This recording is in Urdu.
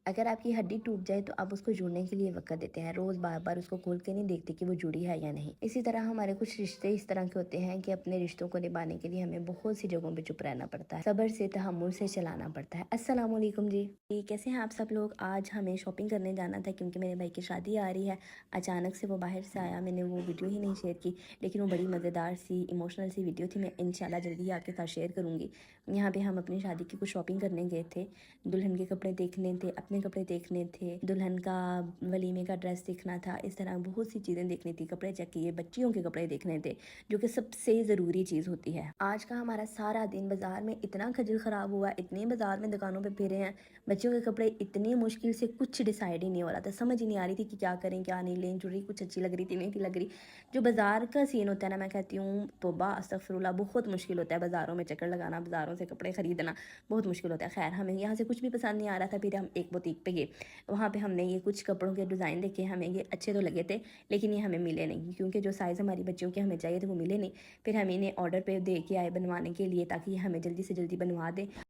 اگر آپ کی ہڈی ٹوٹ جائے تو آپ اس کو جڑنے کے لیے وقت دیتے ہیں، روز بار بار اس کو کھول کے نہیں دیکھتے کہ وہ جڑی ہے یا نہیں۔ اسی طرح ہمارے کچھ رشتے اس طرح کے ہوتے ہیں کہ اپنے رشتوں کو نبھانے کے لیے ہمیں بہت سی جگہوں پہ چپ رہنا پڑتا ہے، صبر سے تحمل سے چلانا پڑتا ہے۔ السلام علیکم جی، کیسے ہیں آپ سب لوگ؟ آج ہمیں شاپنگ کرنے جانا تھا کیونکہ میرے بھائی کی شادی آ رہی ہے۔ اچانک سے وہ باہر سے آیا، میں نے وہ ویڈیو ہی نہیں شیئر کی، لیکن وہ بڑی مزیدار سی ایموشنل سی ویڈیو تھی، میں انشاءاللہ جلدی ہی آپ کے ساتھ شیئر کروں گی۔ یہاں پہ ہم اپنی شادی کی کچھ شاپنگ کرنے گئے تھے، دلہن کے کپڑے دیکھنے تھے، اپنے کپڑے دیکھنے تھے، دلہن کا ولیمے کا ڈریس دیکھنا تھا، اس طرح بہت سی چیزیں دیکھنی تھی، کپڑے چیک کیے، بچیوں کے کپڑے دیکھنے تھے جو کہ سب سے ضروری چیز ہوتی ہے۔ آج کا ہمارا سارا دن بازار میں اتنا کھجل خراب ہوا، اتنے بازار میں دکانوں پہ پھرے ہیں، بچیوں کے کپڑے اتنی مشکل سے کچھ ڈیسائیڈ ہی نہیں ہو رہا تھا، سمجھ ہی نہیں آ رہی تھی کہ کیا کریں کیا نہیں لیں، جوڑی کچھ اچھی لگ رہی تھی نہیں تھی لگ رہی۔ جو بازار کا سین ہوتا ہے نا، میں کہتی ہوں توبہ استغفر اللہ، بہت مشکل ہوتا ہے بازاروں میں چکر لگانا، بازاروں سے کپڑے خریدنا بہت مشکل ہوتا ہے۔ خیر ہمیں یہاں سے کچھ بھی پسند نہیں آ رہا تھا، پھر ہم ایک بوتیک پہ گئے، وہاں پہ ہم نے یہ کچھ کپڑوں کے ڈیزائن دیکھے، ہمیں یہ اچھے تو لگے تھے لیکن یہ ہمیں ملے نہیں، کیونکہ جو سائز ہماری بچیوں کے ہمیں چاہیے تھے وہ ملے نہیں۔ پھر ہم انہیں آرڈر پہ دے کے آئے بنوانے کے لیے تاکہ یہ ہمیں جلدی سے جلدی بنوا دیں۔